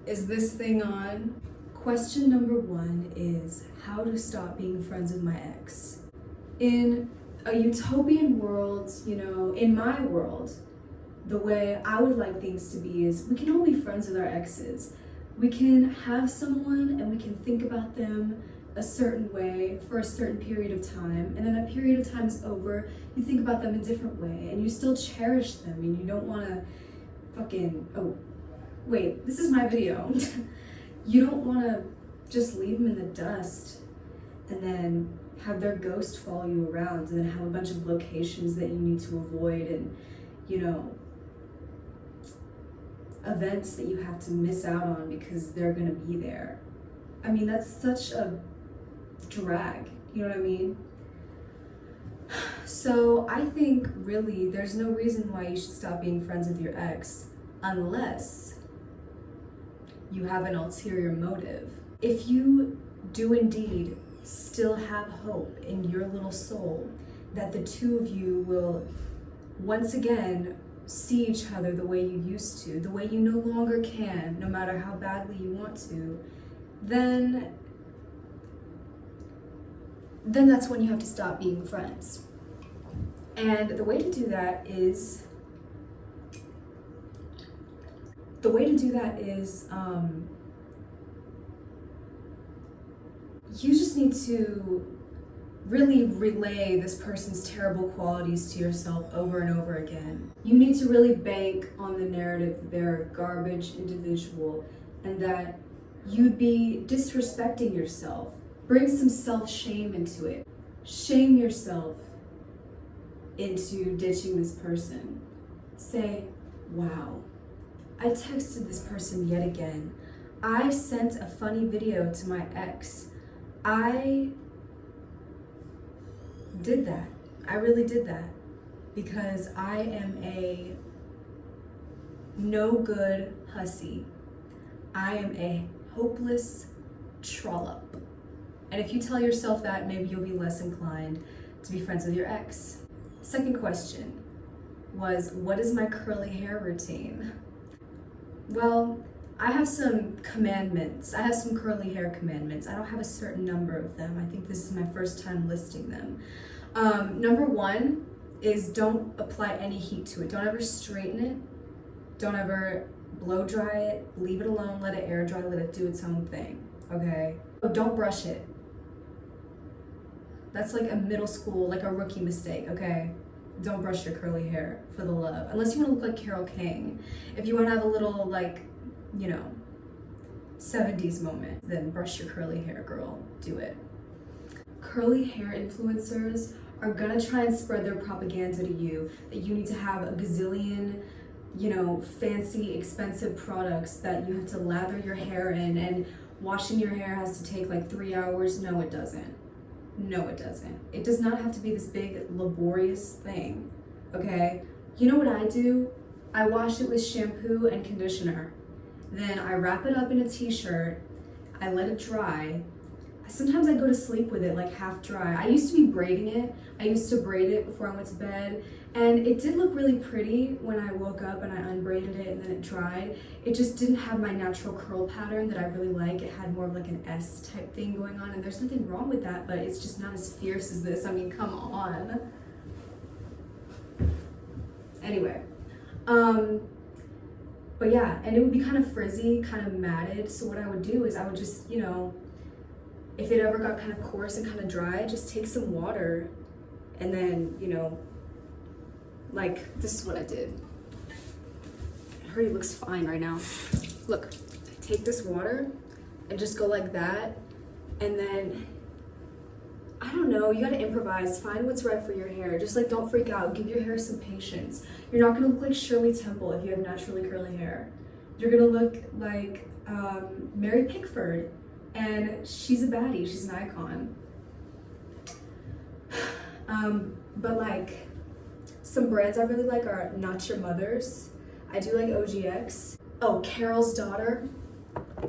Is this thing on? Question number 1 is how to stop being friends with my ex. In a utopian world, in my world, the way I would like things to be is we can all be friends with our exes. We can have someone and we can think about them a certain way for a certain period of time, and then that period of time is over, you think about them a different way, and you still cherish them, and you don't want to oh, wait, this is my video. You don't want to just leave them in the dust and then have their ghost follow you around and then have a bunch of locations that you need to avoid and, events that you have to miss out on because they're going to be there. I mean, that's such a drag, you know what I mean? So I think really there's no reason why you should stop being friends with your ex unless you have an ulterior motive. If you do indeed still have hope in your little soul that the two of you will once again see each other the way you used to, the way you no longer can, no matter how badly you want to, then that's when you have to stop being friends. And the way to do that is you just need to really relay this person's terrible qualities to yourself over and over again. You need to really bank on the narrative that they're a garbage individual and that you'd be disrespecting yourself. Bring some self-shame into it. Shame yourself into ditching this person. Say, wow, I texted this person yet again. I sent a funny video to my ex. I did that. I really did that because I am a no good hussy. I am a hopeless trollop. And if you tell yourself that, maybe you'll be less inclined to be friends with your ex. Second question was, what is my curly hair routine? Well, I have some commandments. I have some curly hair commandments. I don't have a certain number of them. I think this is my first time listing them. Number 1 is don't apply any heat to it. Don't ever straighten it. Don't ever blow dry it. Leave it alone. Let it air dry. Let it do its own thing. Okay? Oh, don't brush it. That's like a middle school, like a rookie mistake, okay? Don't brush your curly hair, for the love. Unless you want to look like Carole King. If you want to have a little, 70s moment, then brush your curly hair, girl. Do it. Curly hair influencers are gonna try and spread their propaganda to you that you need to have a gazillion, fancy, expensive products that you have to lather your hair in, and washing your hair has to take like 3 hours. No, it doesn't. No, it doesn't. It does not have to be this big, laborious thing, okay? You know what I do? I wash it with shampoo and conditioner. Then I wrap it up in a t-shirt. I let it dry. Sometimes I go to sleep with it like half dry. I used to be braiding it. I used to braid it before I went to bed. And it did look really pretty when I woke up and I unbraided it and then it dried. It just didn't have my natural curl pattern that I really like. It had more of like an S type thing going on, and there's nothing wrong with that, but it's just not as fierce as this. I mean, come on. Anyway, but yeah, and it would be kind of frizzy, kind of matted. So what I would do is I would just, if it ever got kind of coarse and kind of dry, just take some water and then, this is what I did. It already looks fine right now. Look, take this water and just go like that. And then, I don't know, you gotta improvise. Find what's right for your hair. Just don't freak out. Give your hair some patience. You're not gonna look like Shirley Temple if you have naturally curly hair. You're gonna look like Mary Pickford. And she's a baddie, she's an icon. But some brands I really like are Not Your Mother's. I do like OGX. Oh, Carol's Daughter.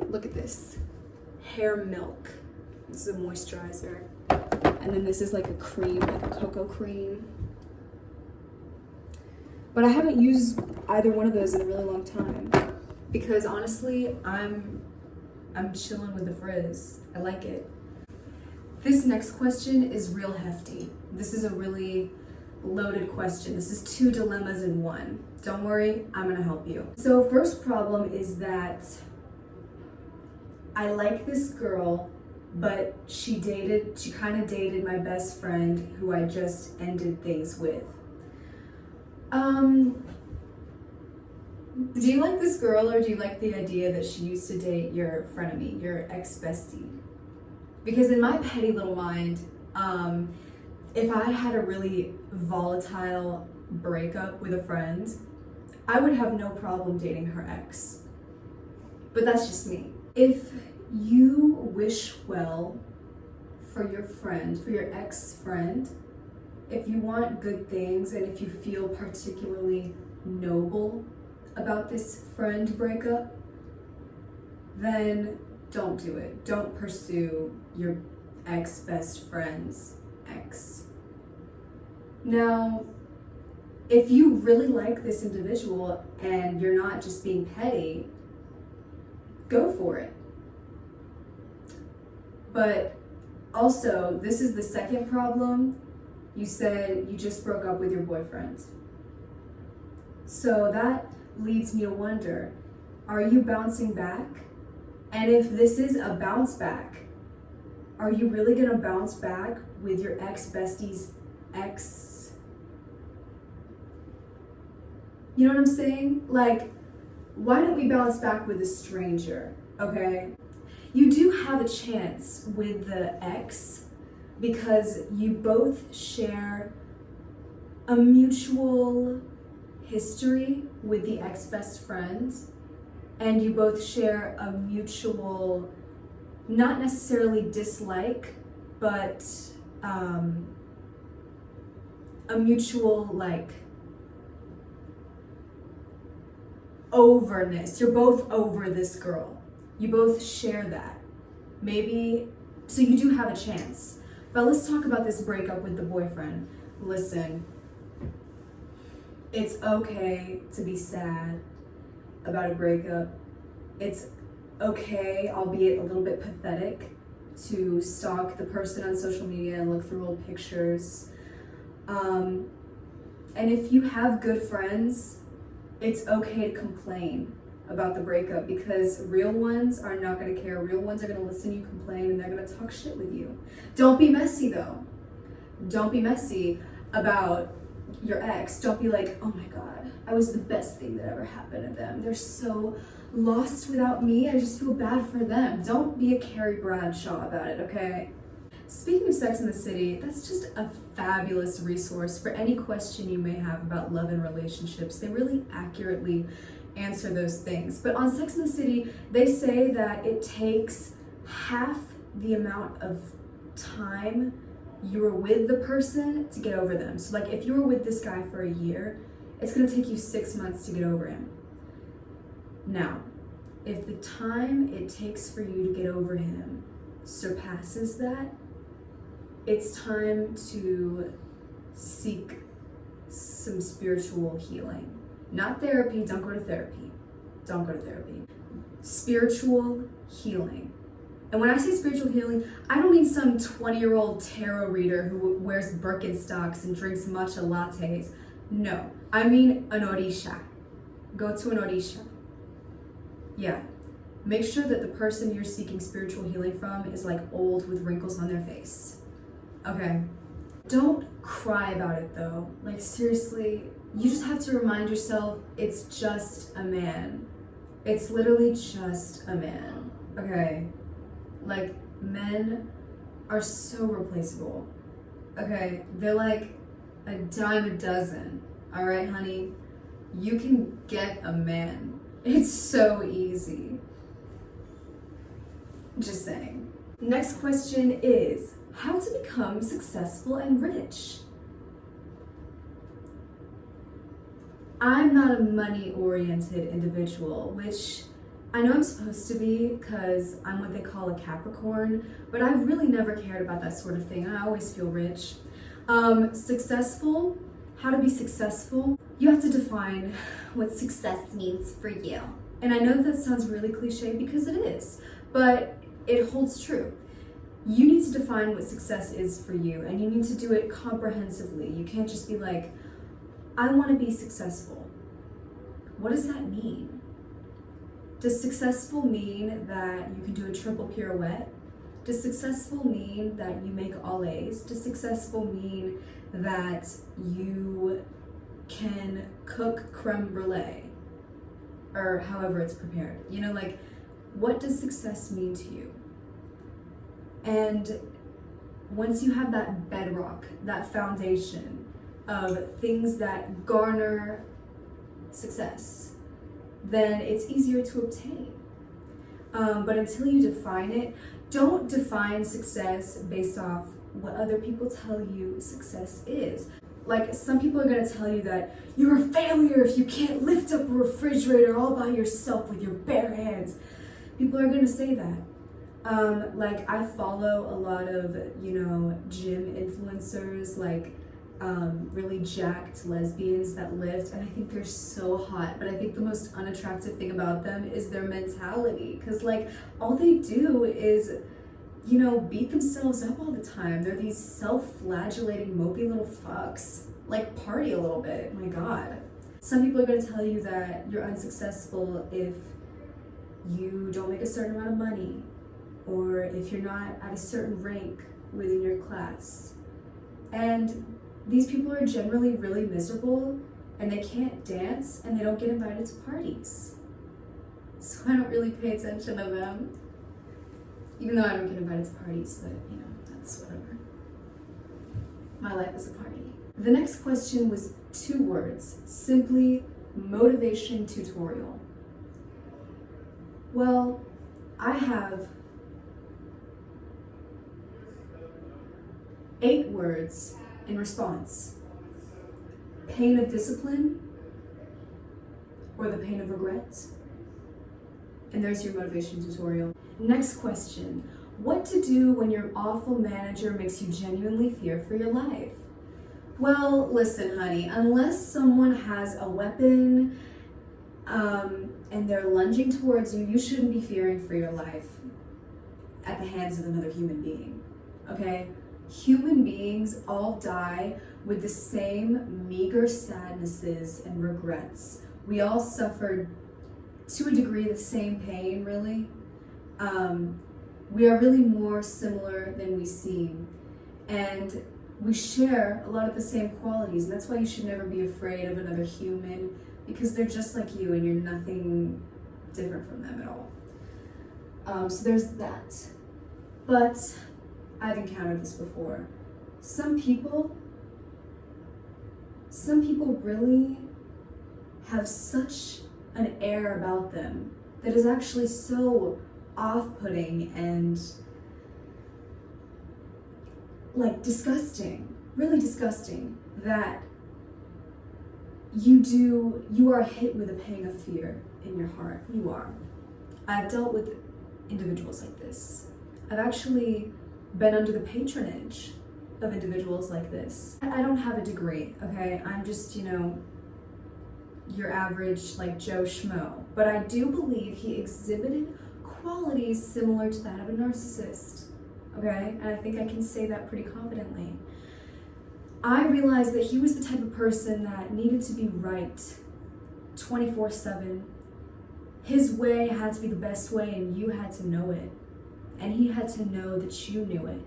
Look at this. Hair Milk. This is a moisturizer. And then this is like a cream, like a cocoa cream. But I haven't used either one of those in a really long time. because honestly, I'm chilling with the frizz. I like it. This next question is real hefty. This is a really loaded question. This is 2 dilemmas in one. Don't worry, I'm gonna help you. So first problem is that I like this girl, but she kind of dated my best friend who I just ended things with. Do you like this girl, or do you like the idea that she used to date your frenemy, your ex-bestie? Because in my petty little mind, if I had a really volatile breakup with a friend, I would have no problem dating her ex. But that's just me. If you wish well for your friend, for your ex-friend, if you want good things and if you feel particularly noble about this friend breakup, then don't do it. Don't pursue your ex-best friend's ex. Now, if you really like this individual and you're not just being petty, go for it. But also, this is the second problem. You said you just broke up with your boyfriend. So that leads me to wonder, are you bouncing back? And if this is a bounce back, are you really gonna bounce back with your ex-bestie's ex? You know what I'm saying? Like, why don't we bounce back with a stranger, okay? You do have a chance with the ex because you both share a mutual history with the ex-best friend, and you both share a mutual, not necessarily dislike, but a mutual like overness. You're both over this girl. You both share that. Maybe, so you do have a chance. But let's talk about this breakup with the boyfriend. Listen, it's okay to be sad about a breakup. It's okay, albeit a little bit pathetic, to stalk the person on social media and look through old pictures. And if you have good friends, it's okay to complain about the breakup, because real ones are not going to care. Real ones are going to listen to you complain and they're going to talk shit with you. Don't be messy though. Don't be messy about your ex. Don't be like, oh my god, I was the best thing that ever happened to them. They're so lost without me. I just feel bad for them. Don't be a Carrie Bradshaw about it, okay? Speaking of Sex and the City, that's just a fabulous resource for any question you may have about love and relationships. They really accurately answer those things. But on Sex and the City, they say that it takes half the amount of time you were with the person to get over them. So like if you were with this guy for a year, it's gonna take you 6 months to get over him. Now, if the time it takes for you to get over him surpasses that, it's time to seek some spiritual healing. Not therapy, don't go to therapy. Don't go to therapy. Spiritual healing. And when I say spiritual healing, I don't mean some 20-year-old tarot reader who wears Birkenstocks and drinks matcha lattes. No, I mean an orisha. Go to an orisha. Yeah. Make sure that the person you're seeking spiritual healing from is like old with wrinkles on their face. Okay. Don't cry about it though. Like seriously, you just have to remind yourself it's just a man. It's literally just a man. Okay. Like, men are so replaceable. Okay, they're like a dime a dozen. All right, honey, you can get a man. It's so easy. Just saying. Next question is, how to become successful and rich? I'm not a money-oriented individual, which I know I'm supposed to be because I'm what they call a Capricorn, but I've really never cared about that sort of thing. I always feel rich. Successful, how to be successful. You have to define what success means for you, And I know that sounds really cliche because it is, but it holds true. You need to define what success is for you, and you need to do it comprehensively. You can't just be like, I want to be successful. What does that mean? Does successful mean that you can do a triple pirouette? Does successful mean that you make all A's? Does successful mean that you can cook creme brulee? Or however it's prepared. You know, like, what does success mean to you? And once you have that bedrock, that foundation of things that garner success, then it's easier to obtain. But until you define it, don't define success based off what other people tell you success is. Like, some people are gonna tell you that you're a failure if you can't lift up a refrigerator all by yourself with your bare hands. People are gonna say that. Like, I follow a lot of, gym influencers, like really jacked lesbians that lift, and I think they're so hot, but I think the most unattractive thing about them is their mentality, because like all they do is beat themselves up all the time. They're these self-flagellating mopey little fucks. Like, party a little bit, my god. Some people are going to tell you that you're unsuccessful if you don't make a certain amount of money, or if you're not at a certain rank within your class. And these people are generally really miserable, and they can't dance, and they don't get invited to parties. So I don't really pay attention to them. Even though I don't get invited to parties, but that's whatever. My life is a party. The next question was 2 words, simply motivation tutorial. Well, I have 8 words in response. Pain of discipline, or the pain of regret. And there's your motivation tutorial. Next question, what to do when your awful manager makes you genuinely fear for your life? Well, listen, honey, unless someone has a weapon and they're lunging towards you, you shouldn't be fearing for your life at the hands of another human being, okay? Human beings all die with the same meager sadnesses and regrets. We all suffer, to a degree, the same pain, really. We are really more similar than we seem, and we share a lot of the same qualities, and that's why you should never be afraid of another human, because they're just like you and you're nothing different from them at all. So there's that. But I've encountered this before. Some people really have such an air about them that is actually so off-putting and like disgusting, really disgusting, that you are hit with a pang of fear in your heart. You are. I've dealt with individuals like this. I've actually been under the patronage of individuals like this. I don't have a degree, okay? I'm just, your average, like, Joe Schmo. But I do believe he exhibited qualities similar to that of a narcissist, okay? And I think I can say that pretty confidently. I realized that he was the type of person that needed to be right 24/7. His way had to be the best way, and you had to know it. And he had to know that you knew it.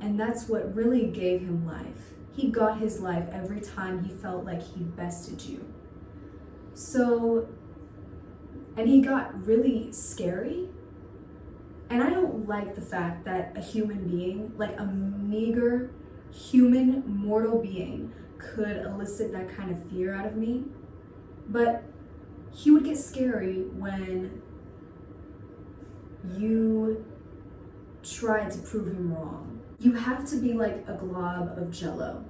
And that's what really gave him life. He got his life every time he felt like he bested you. So, and he got really scary. And I don't like the fact that a human being, like a meager human mortal being, could elicit that kind of fear out of me. But he would get scary when you tried to prove him wrong. You have to be like a glob of jello.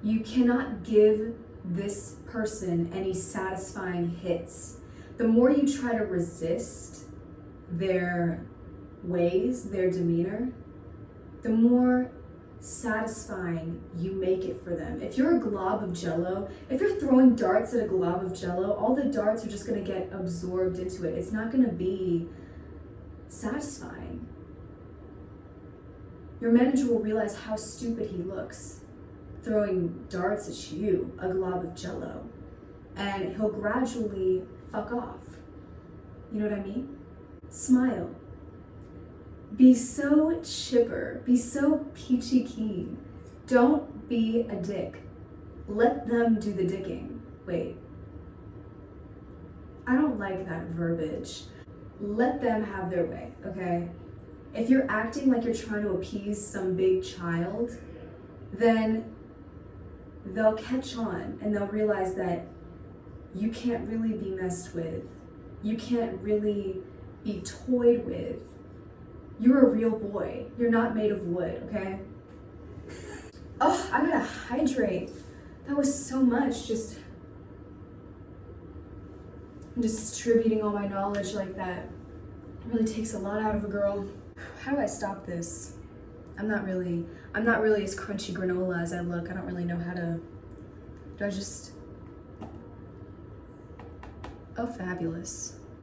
You cannot give this person any satisfying hits. The more you try to resist their ways, their demeanor, the more satisfying you make it for them. If you're a glob of jello, if you're throwing darts at a glob of jello, all the darts are just gonna get absorbed into it. It's not gonna be satisfying. Your manager will realize how stupid he looks throwing darts at you, a glob of jello, and he'll gradually fuck off. You know what I mean? Smile. Be so chipper. Be so peachy keen. Don't be a dick. Let them do the dicking. Wait. I don't like that verbiage. Let them have their way, okay? If you're acting like you're trying to appease some big child, then they'll catch on and they'll realize that you can't really be messed with. You can't really be toyed with. You're a real boy. You're not made of wood, okay? Oh, I gotta hydrate. That was so much, I'm distributing all my knowledge like that. It really takes a lot out of a girl. How do I stop this? I'm not really as crunchy granola as I look. I don't really know how to, oh, fabulous.